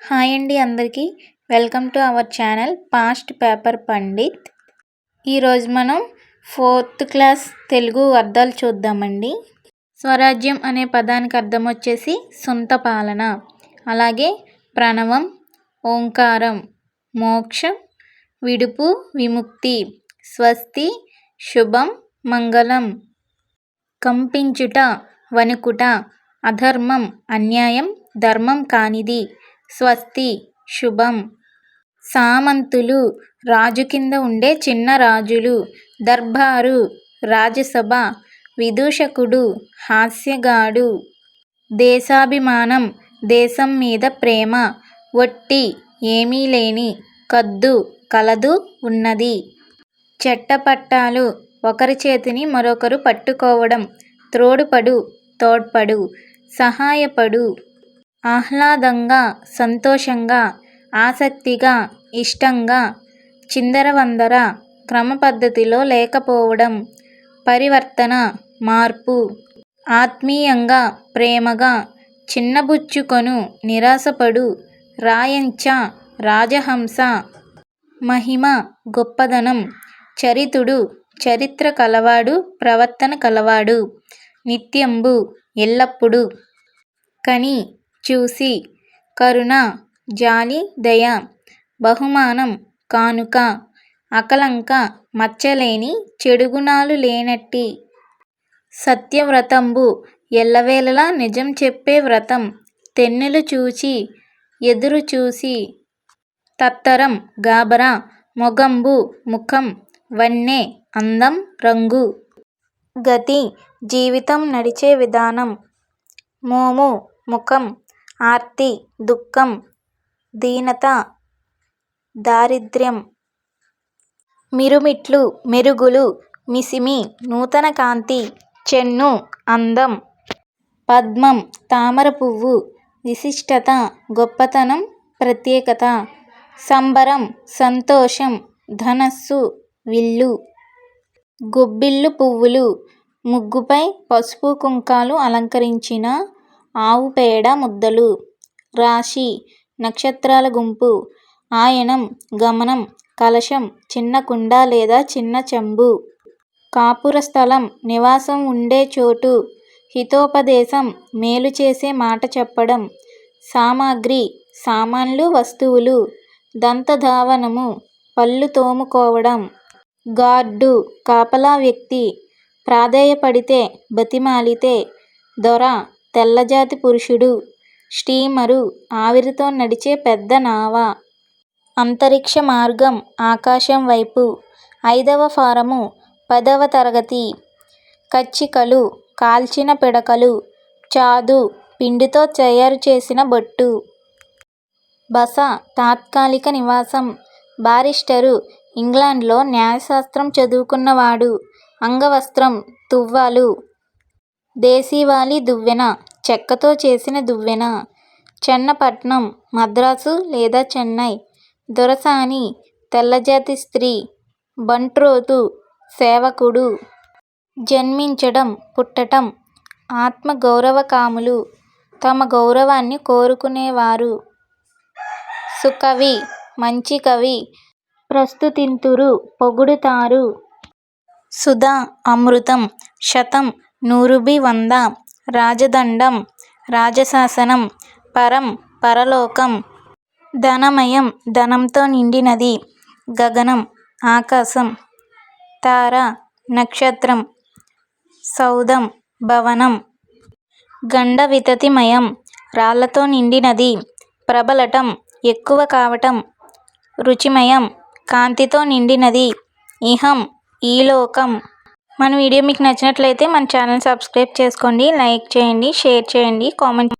Hi అండి అందరికీ welcome to our channel past paper Pandit. ఈరోజు మనం 4th క్లాస్ తెలుగు అర్థాలు చూద్దామండి. స్వరాజ్యం అనే పదానికి అర్థం వచ్చేసి సొంత పాలన. అలాగే ప్రణవం, ఓంకారం, మోక్షం, విడుపు, విముక్తి, స్వస్తి, శుభం, మంగళం, కంపించుట, వణుకుట, అధర్మం, అన్యాయం, ధర్మం కానిది, స్వస్తి, శుభం. సామంతులు, రాజు కింద ఉండే చిన్న రాజులు. దర్బారు, రాజసభ. విదూషకుడు, హాస్యగాడు. దేశాభిమానం, దేశం మీద ప్రేమ. ఒట్టి, ఏమీ లేని. కద్దు, కలదు, ఉన్నది. చెట్టపట్టాలు, ఒకరి చేతిని మరొకరు పట్టుకోవడం. త్రోడుపడు, తోడ్పడు, సహాయపడు. ఆహ్లాదంగా, సంతోషంగా, ఆసక్తిగా, ఇష్టంగా. చిందరవందర, క్రమపద్ధతిలో లేకపోవడం. పరివర్తన, మార్పు. ఆత్మీయంగా, ప్రేమగా. చిన్నబుచ్చుకొను, నిరాశపడు. రాయంచ, రాజహంస. మహిమ, గొప్పదనం. చరితుడు, చరిత్ర కలవాడు, ప్రవర్తన కలవాడు. నిత్యంబు, ఎల్లప్పుడూ. కని, చూసి. కరుణ, జాలి, దయ. బహుమానం, కానుక. అకళంక, మచ్చలేని, చెడుగుణాలు లేనట్టి. సత్యవ్రతంబు, ఎల్లవేళలా నిజం చెప్పే వ్రతం. తెన్నులు చూచి, ఎదురు చూసి. తత్తరం, గాబరా. మొగంబు, ముఖం. వన్నె, అందం, రంగు. గతి, జీవితం నడిచే విధానం. మోము, ముఖం. ఆర్తి, దుఃఖం. దీనత, దారిద్ర్యం. మిరుమిట్లు, మెరుగులు. మిసిమి, నూతన కాంతి. చెన్ను, అందం. పద్మం, తామర పువ్వు. విశిష్టత, గొప్పతనం, ప్రత్యేకత. సంబరం, సంతోషం. ధనస్సు, విల్లు. గుబ్బిళ్ళు పువ్వులు. ముగ్గుపై పసుపు కుంకాలు అలంకరించిన ఆవు పేడ ముద్దలు. రాశి, నక్షత్రాల గుంపు. ఆయనం, గమనం. కలశం, చిన్న కుండ లేదా చిన్న చెంబు. కాపుర స్థలం, నివాసం ఉండే చోటు. హితోపదేశం, మేలు చేసే మాట చెప్పడం. సామాగ్రి, సామాన్లు, వస్తువులు. దంతధావనము, పళ్ళు తోముకోవడం. గార్డు, కాపలా వ్యక్తి. ప్రాధేయపడితే, బతిమాలితే. దొర, తెల్లజాతి పురుషుడు. స్టీమరు, ఆవిరితో నడిచే పెద్ద నావ. అంతరిక్ష మార్గం, ఆకాశం వైపు. 5వ ఫారము, 10వ తరగతి. కచ్చికలు, కాల్చిన పిడకలు. చాదు, పిండితో తయారు చేసిన బొట్టు. బస, తాత్కాలిక నివాసం. బారిస్టరు, ఇంగ్లాండ్లో న్యాయశాస్త్రం చదువుకున్నవాడు. అంగవస్త్రం, తువ్వాలు. దేశీవాలి దువ్వెన, చెక్కతో చేసిన దువ్వెన. చెన్నపట్నం, మద్రాసు లేదా చెన్నై. దొరసాని, తెల్లజాతి స్త్రీ. బంట్రోతు, సేవకుడు. జన్మించడం, పుట్టటం. ఆత్మగౌరవకాములు, తమ గౌరవాన్ని కోరుకునేవారు. సుకవి, మంచి కవి. ప్రస్తుతింతురు, పొగుడుతారు. సుధ, అమృతం. శతం, 100/100. రాజదండం, రాజశాసనం. పరం, పరలోకం. ధనమయం, ధనంతో నిండినది. గగనం, ఆకాశం. తార, నక్షత్రం. సౌధం, భవనం. గండవితతిమయం, రాళ్లతో నిండినది. ప్రబలటం, ఎక్కువ కావటం. రుచిమయం, కాంతితో నిండినది. ఇహం, ఈ లోకం. మన వీడియో మీకు నచ్చినట్లయితే మన ఛానల్ సబ్స్క్రైబ్ చేసుకోండి, లైక్ చేయండి, షేర్ చేయండి, కామెంట్